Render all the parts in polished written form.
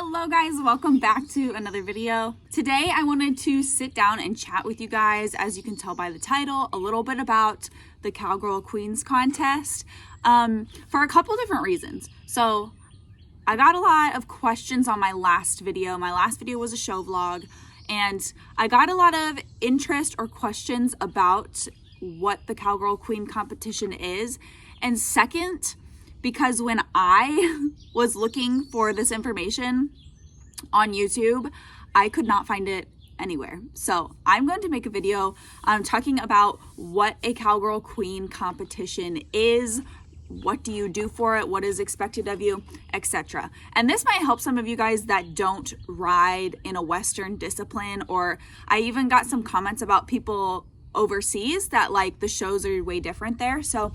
Hello guys, welcome back to another video. Today I wanted to sit down and chat with you guys, as you can tell by the title, a little bit about the Cowgirl Queens contest for a couple different reasons. So I got a lot of questions on my last video. My last video was a show vlog, and I got a lot of interest or questions about what the Cowgirl Queen competition is. And second, because when I was looking for this information on YouTube, I could not find it anywhere. So I'm going to make a video talking about what a Cowgirl Queen competition is, what do you do for it, what is expected of you, etc. And this might help some of you guys that don't ride in a Western discipline, or I even got some comments about people overseas that like the shows are way different there. So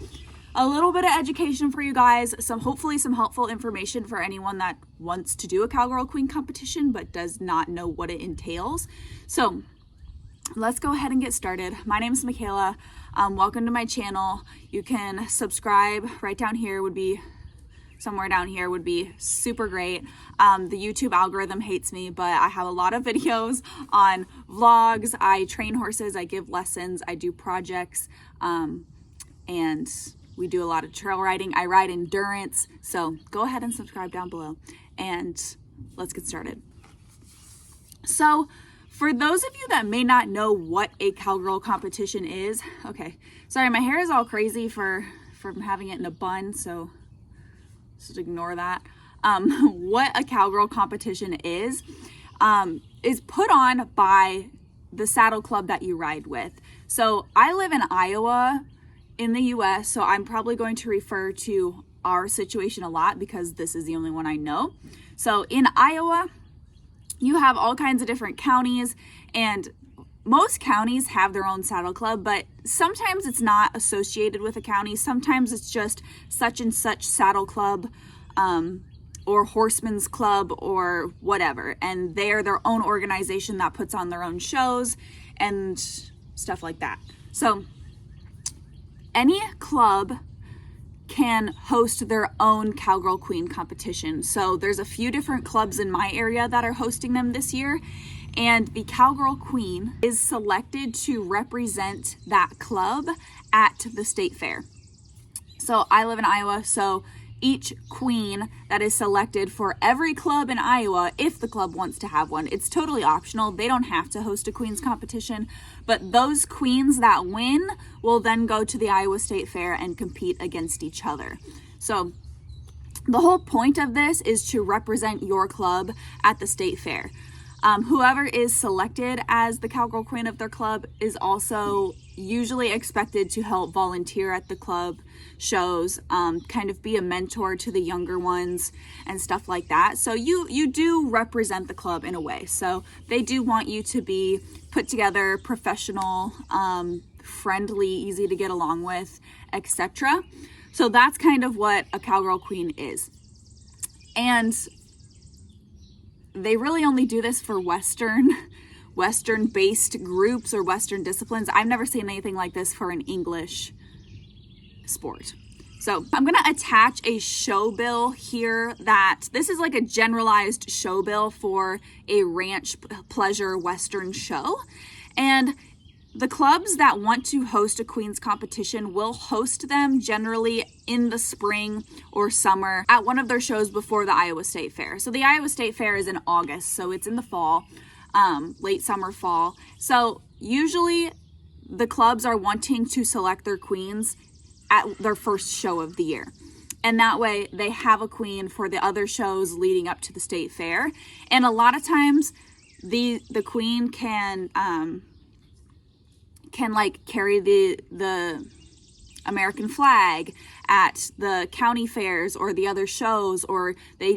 a little bit of education for you guys, hopefully some helpful information for anyone that wants to do a Cowgirl Queen competition but does not know what it entails. So let's go ahead and get started. My name is Michaela. Welcome to my channel. You can subscribe right down here, would be somewhere down here, would be super great. The YouTube algorithm hates me, but I have a lot of videos on vlogs. I train horses, I give lessons, I do projects, and we do a lot of trail riding. I ride endurance. So go ahead and subscribe down below and let's get started. So for those of you that may not know what a Cowgirl competition is, okay, sorry, my hair is all crazy from having it in a bun, so just ignore that. What a Cowgirl competition is put on by the saddle club that you ride with. So I live in Iowa in the US, so I'm probably going to refer to our situation a lot because this is the only one I know. So in Iowa, you have all kinds of different counties, and most counties have their own saddle club, but sometimes it's not associated with a county. Sometimes it's just such and such saddle club, or horseman's club or whatever, and they're their own organization that puts on their own shows and stuff like that. So any club can host their own Cowgirl Queen competition. So there's a few different clubs in my area that are hosting them this year, and the Cowgirl Queen is selected to represent that club at the state fair. So I live in Iowa, so each queen that is selected for every club in Iowa, if the club wants to have one, it's totally optional. They don't have to host a queens competition, but those queens that win will then go to the Iowa State Fair and compete against each other. So the whole point of this is to represent your club at the state fair. Whoever is selected as the Cowgirl Queen of their club is also usually expected to help volunteer at the club shows, kind of be a mentor to the younger ones and stuff like that. So you do represent the club in a way. So they do want you to be put together, professional, friendly, easy to get along with, etc. So that's kind of what a Cowgirl Queen is. And they really only do this for Western-based groups or Western disciplines. I've never seen anything like this for an English sport. So I'm going to attach a show bill here this is like a generalized show bill for a ranch pleasure Western show. And the clubs that want to host a queens competition will host them generally in the spring or summer at one of their shows before the Iowa State Fair. So the Iowa State Fair is in August, so it's in the fall, late summer, fall. So usually the clubs are wanting to select their queens at their first show of the year. And that way they have a queen for the other shows leading up to the state fair. And a lot of times the queen can like carry the American flag at the county fairs or the other shows, or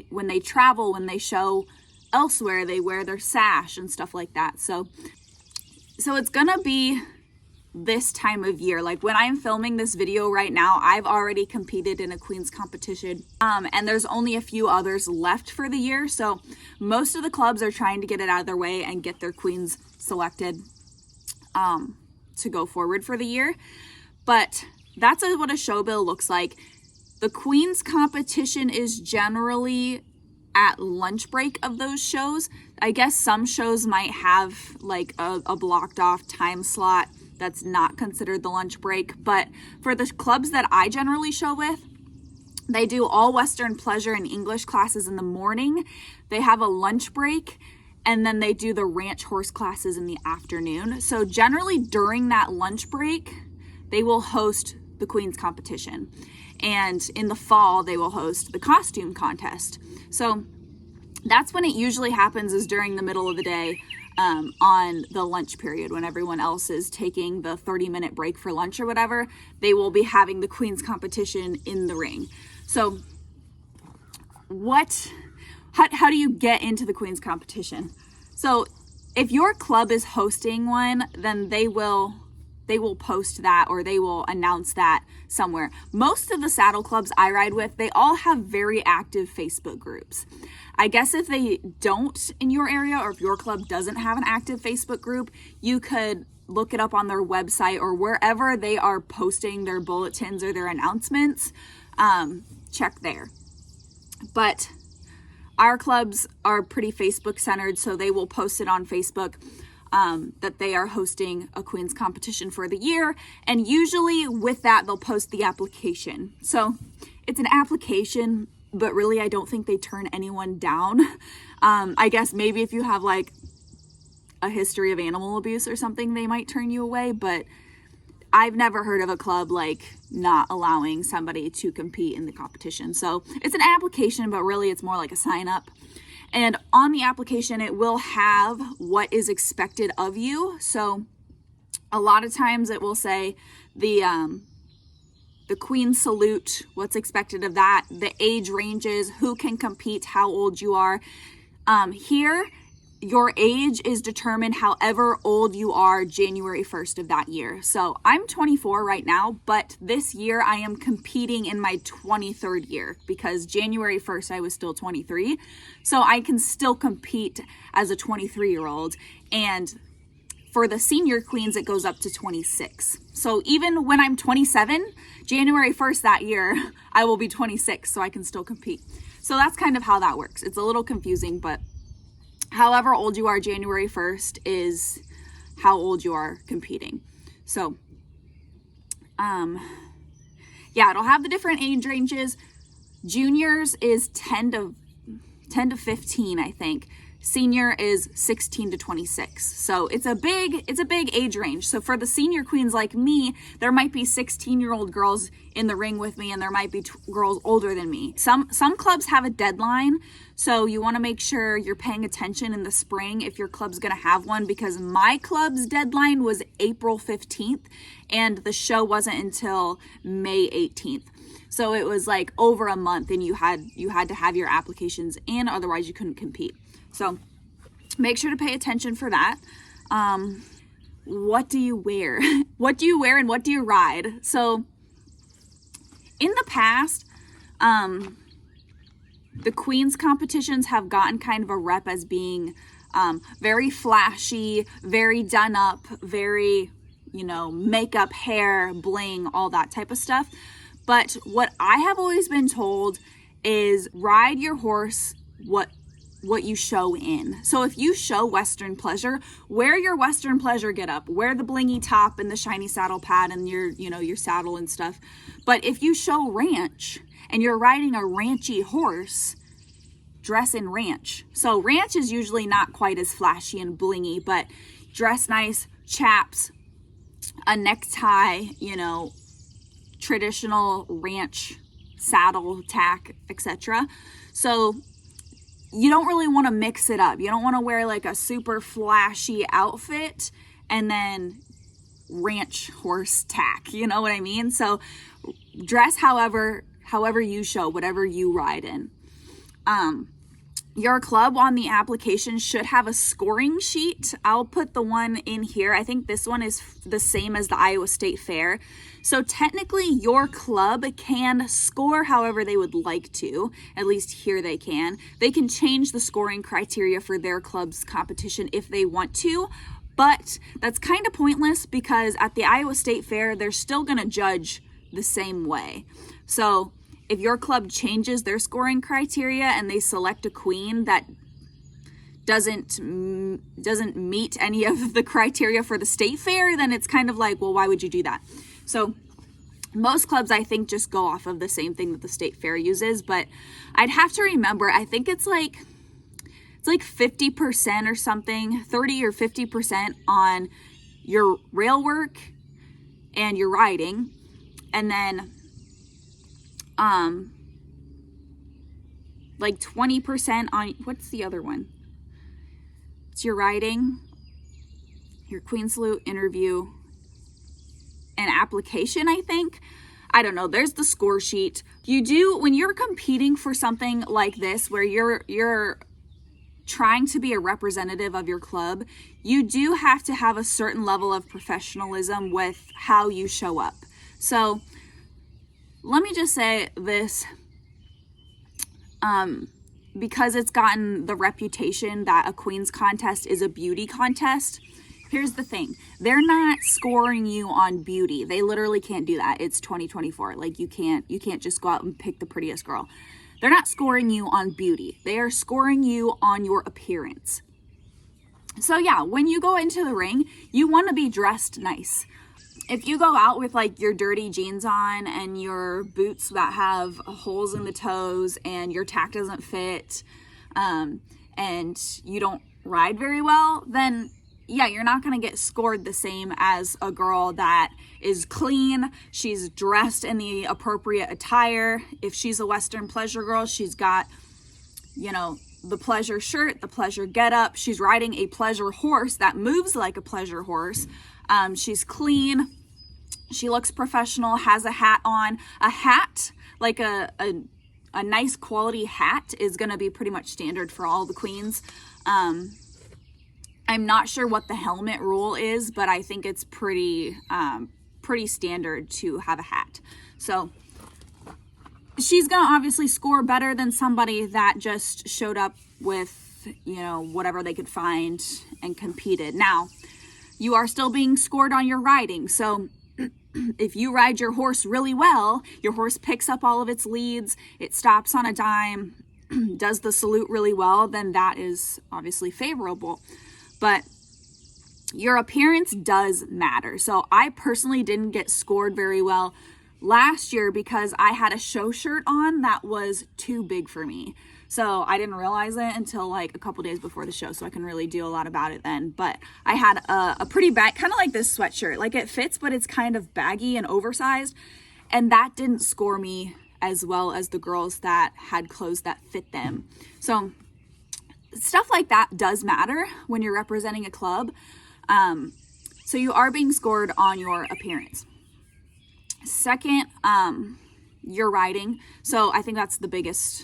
when they travel, when they show elsewhere, they wear their sash and stuff like that. So it's gonna be this time of year. Like when I'm filming this video right now, I've already competed in a queens competition, and there's only a few others left for the year. So most of the clubs are trying to get it out of their way and get their queens selected to go forward for the year. But that's what a show bill looks like. The queens competition is generally at lunch break of those shows. I guess some shows might have like a blocked off time slot that's not considered the lunch break. But for the clubs that I generally show with, they do all Western pleasure and English classes in the morning. They have a lunch break, and then they do the ranch horse classes in the afternoon. So generally during that lunch break, they will host the Queen's competition. And in the fall, they will host the costume contest. So that's when it usually happens, is during the middle of the day, on the lunch period when everyone else is taking the 30-minute break for lunch or whatever. They will be having the Queen's competition in the ring. So how do you get into the Queen's competition? So if your club is hosting one, then they will post that, or they will announce that somewhere. Most of the saddle clubs I ride with, they all have very active Facebook groups. I guess if they don't in your area, or if your club doesn't have an active Facebook group, you could look it up on their website or wherever they are posting their bulletins or their announcements. Check there. But our clubs are pretty Facebook centered, so they will post it on Facebook that they are hosting a Queen's competition for the year. And usually with that, they'll post the application. So it's an application, but really I don't think they turn anyone down. I guess maybe if you have like a history of animal abuse or something, they might turn you away, but I've never heard of a club like not allowing somebody to compete in the competition. So it's an application, but really it's more like a sign up. And on the application, it will have what is expected of you. So a lot of times it will say the Queen salute, what's expected of that, the age ranges, who can compete, how old you are. Here, your age is determined however old you are January 1st of that year. So I'm 24 right now, but this year I am competing in my 23rd year, because January 1st I was still 23. So I can still compete as a 23-year-old. And for the senior queens, it goes up to 26. So even when I'm 27, January 1st that year, I will be 26, so I can still compete. So that's kind of how that works. It's a little confusing, but however old you are January 1st is how old you are competing. So, yeah, it'll have the different age ranges. Juniors is 10 to 15, I think. Senior is 16 to 26. So it's a big age range. So for the senior queens like me, there might be 16-year-old girls in the ring with me, and there might be girls older than me. Some clubs have a deadline, so you want to make sure you're paying attention in the spring if your club's going to have one, because my club's deadline was April 15th and the show wasn't until May 18th. So it was like over a month, and you had to have your applications in, otherwise you couldn't compete. So make sure to pay attention for that. What do you wear? What do you wear and what do you ride? So in the past, the Queen's competitions have gotten kind of a rep as being very flashy, very done up, very, makeup, hair, bling, all that type of stuff. But what I have always been told is ride your horse what you show in. So if you show Western pleasure, wear your Western pleasure get up, wear the blingy top and the shiny saddle pad and your saddle and stuff. But if you show ranch and you're riding a ranchy horse, dress in ranch. So ranch is usually not quite as flashy and blingy, but dress nice, chaps, a necktie, traditional ranch saddle tack, etc. So you don't really want to mix it up. You don't want to wear like a super flashy outfit and then ranch horse tack. You know what I mean? So dress however you show, whatever you ride in. Your club on the application should have a scoring sheet. I'll put the one in here. I think this one is the same as the Iowa State Fair. So technically your club can score however they would like to. At least here they can. They can change the scoring criteria for their club's competition if they want to, but that's kind of pointless because at the Iowa State Fair, they're still going to judge the same way. So if your club changes their scoring criteria and they select a queen that doesn't meet any of the criteria for the state fair, then it's kind of like, well, why would you do that? So most clubs, I think, just go off of the same thing that the state fair uses, but I'd have to remember, I think it's like 50% or something, 30 or 50% on your rail work and your riding, and then like 20% on, what's the other one? It's your riding, your Queen Salute, interview, and application, I think. I don't know. There's the score sheet. You do, when you're competing for something like this, where you're trying to be a representative of your club, you do have to have a certain level of professionalism with how you show up. So let me just say this, because it's gotten the reputation that a Queen's contest is a beauty contest. Here's the thing. They're not scoring you on beauty. They literally can't do that. It's 2024. Like, you can't just go out and pick the prettiest girl. They're not scoring you on beauty. They are scoring you on your appearance. So yeah, when you go into the ring, you want to be dressed nice. If you go out with like your dirty jeans on and your boots that have holes in the toes and your tack doesn't fit, and you don't ride very well, then yeah, you're not going to get scored the same as a girl that is clean. She's dressed in the appropriate attire. If she's a Western pleasure girl, she's got, you know, the pleasure shirt, the pleasure getup. She's riding a pleasure horse that moves like a pleasure horse. She's clean. She looks professional, has a hat on. A hat, like a nice quality hat, is going to be pretty much standard for all the queens. I'm not sure what the helmet rule is, but I think it's pretty standard to have a hat. So she's going to obviously score better than somebody that just showed up with, you know, whatever they could find and competed. Now, you are still being scored on your riding. So if you ride your horse really well, your horse picks up all of its leads, it stops on a dime, does the salute really well, then that is obviously favorable. But your appearance does matter. So I personally didn't get scored very well last year because I had a show shirt on that was too big for me. So I didn't realize it until like a couple days before the show, so I can really do a lot about it then. But I had a pretty bag, kind of like this sweatshirt. Like, it fits, but it's kind of baggy and oversized. And that didn't score me as well as the girls that had clothes that fit them. So stuff like that does matter when you're representing a club. So you are being scored on your appearance. Second, your riding. So I think that's the biggest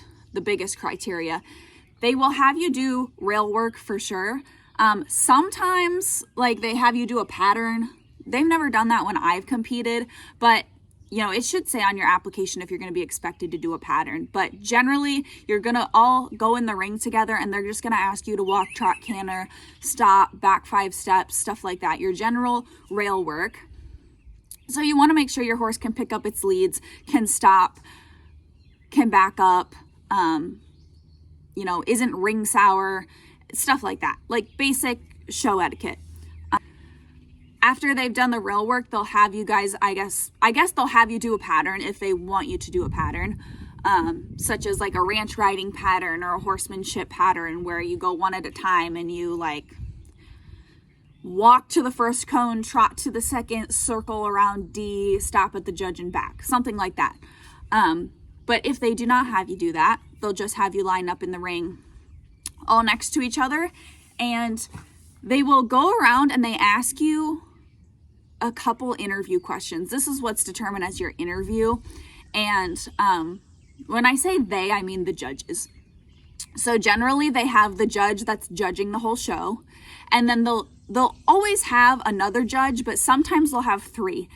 criteria. They will have you do rail work for sure. Sometimes, like, they have you do a pattern. They've never done that when I've competed, but you know, it should say on your application if you're going to be expected to do a pattern. But generally, you're going to all go in the ring together and they're just going to ask you to walk, trot, canter, stop, back 5 steps, stuff like that. Your general rail work. So you want to make sure your horse can pick up its leads, can stop, can back up, you know, isn't ring sour, stuff like that. Like basic show etiquette. After they've done the rail work, they'll have you guys, I guess they'll have you do a pattern if they want you to do a pattern, such as like a ranch riding pattern or a horsemanship pattern where you go one at a time and you like walk to the first cone, trot to the second, circle around D, stop at the judge and back, something like that. But if they do not have you do that, they'll just have you line up in the ring all next to each other, and they will go around and they ask you a couple interview questions. This is what's determined as your interview. And when I say they, I mean the judges. So generally they have the judge that's judging the whole show, and then they'll always have another judge, but sometimes they'll have 3.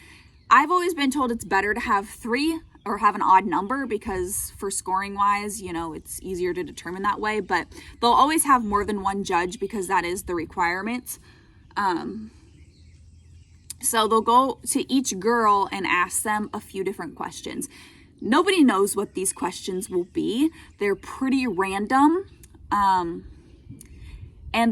I've always been told it's better to have 3 or have an odd number because for scoring wise, you know, it's easier to determine that way, but they'll always have more than one judge because that is the requirement. So they'll go to each girl and ask them a few different questions. Nobody knows what these questions will be. They're pretty random. And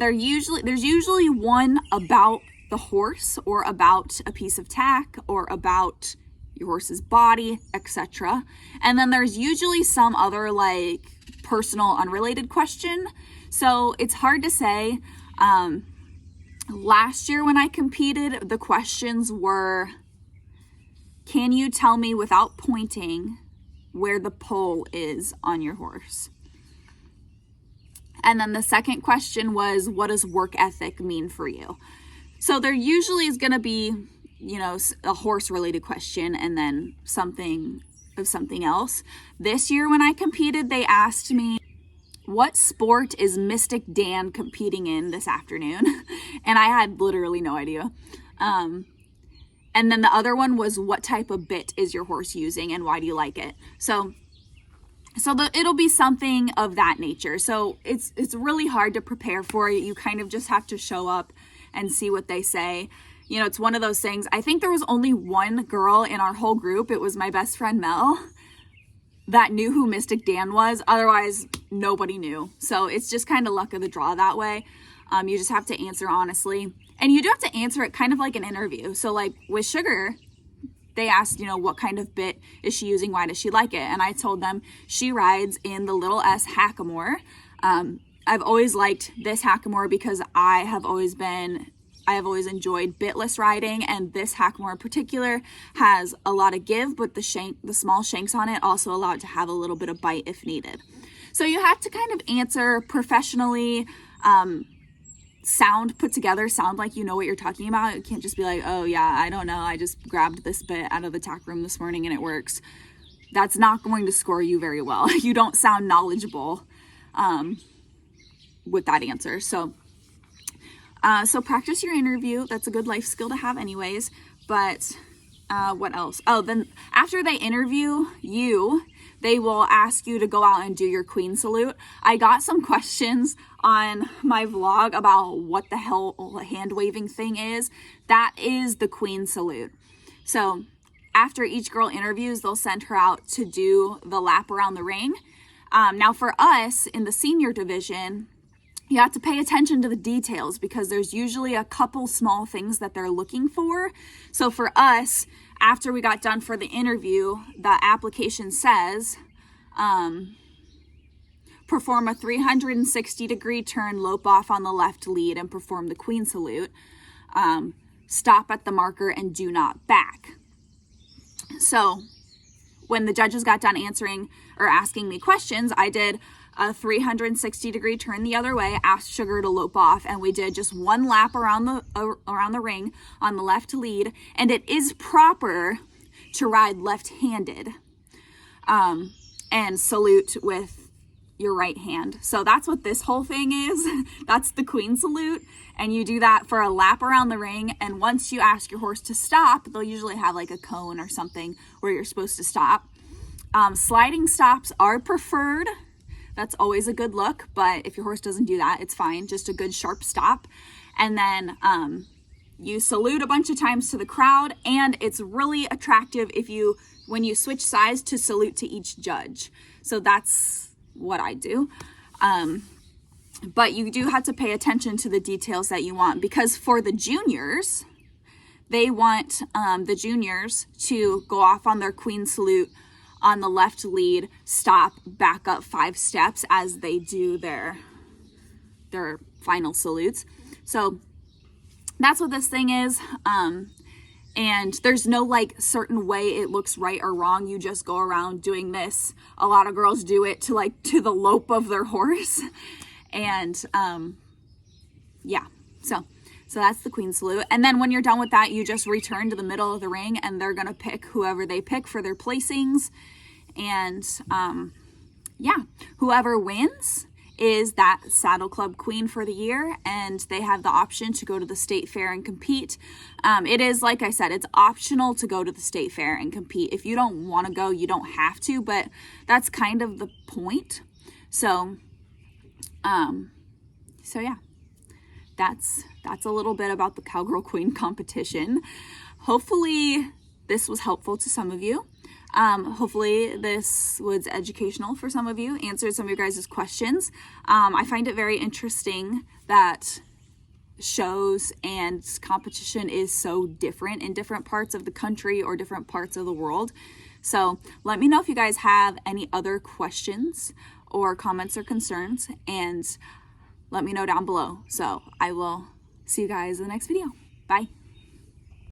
there's usually one about the horse, or about a piece of tack, or about your horse's body, etc. And then there's usually some other like personal unrelated question. So it's hard to say. Last year when I competed, the questions were, can you tell me without pointing where the pole is on your horse? And then the second question was, what does work ethic mean for you? So there usually is going to be, you know, a horse related question and then something else. This year when I competed, they asked me, what sport is Mystic Dan competing in this afternoon? And I had literally no idea. And then the other one was, what type of bit is your horse using and why do you like it? So it'll be something of that nature. So it's really hard to prepare for it. You kind of just have to show up and see what they say. You know, it's one of those things. I think there was only one girl in our whole group. It was my best friend Mel that knew who Mystic Dan was. Otherwise, nobody knew. So it's just kind of luck of the draw that way. You just have to answer honestly. And you do have to answer it kind of like an interview. So like with Sugar, they asked, you know, what kind of bit is she using? Why does she like it? And I told them she rides in the Little S Hackamore. I've always liked this Hackamore because I have always enjoyed bitless riding, and this Hackamore in particular has a lot of give, but the small shanks on it also allow it to have a little bit of bite if needed. So you have to kind of answer professionally, sound put together, sound like you know what you're talking about. You can't just be like, oh yeah, I don't know, I just grabbed this bit out of the tack room this morning and it works. That's not going to score you very well. You don't sound knowledgeable with that answer. So practice your interview. That's a good life skill to have anyways. But what else? Oh, then after they interview you, they will ask you to go out and do your queen salute. I got some questions on my vlog about what the hell hand waving thing is. That is the queen salute. So after each girl interviews, they'll send her out to do the lap around the ring. Now for us in the senior division, you have to pay attention to the details because there's usually a couple small things that they're looking for. So for us, after we got done for the interview, the application says, perform a 360-degree turn, lope off on the left lead, and perform the queen salute. Stop at the marker and do not back. So when the judges got done answering or asking me questions, I did a 360-degree turn the other way, asked Sugar to lope off, and we did just one lap around the ring on the left lead. And it is proper to ride left-handed and salute with your right hand. So that's what this whole thing is. That's the queen salute, and you do that for a lap around the ring. And once you ask your horse to stop, they'll usually have like a cone or something where you're supposed to stop. Sliding stops are preferred. That's always a good look, but if your horse doesn't do that, it's fine. Just a good sharp stop. And then you salute a bunch of times to the crowd, and it's really attractive when you switch sides to salute to each judge. So that's what I do. But you do have to pay attention to the details that you want, because for the juniors, they want the juniors to go off on their queen salute on the left lead, stop, back up 5 steps as they do their final salutes. So that's what this thing is. And there's no like certain way it looks right or wrong. You just go around doing this. A lot of girls do it to the lope of their horse. And yeah, so that's the queen salute. And then when you're done with that, you just return to the middle of the ring, and they're gonna pick whoever they pick for their placings. And yeah, whoever wins is that Saddle Club queen for the year, and they have the option to go to the state fair and compete. It is, like I said, it's optional to go to the state fair and compete. If you don't want to go, you don't have to, but that's kind of the point. So yeah, that's a little bit about the Cowgirl Queen competition. Hopefully this was helpful to some of you. Hopefully this was educational for some of you, answered some of your guys' questions. I find it very interesting that shows and competition is so different in different parts of the country or different parts of the world. So let me know if you guys have any other questions or comments or concerns, and let me know down below. So I will see you guys in the next video. Bye.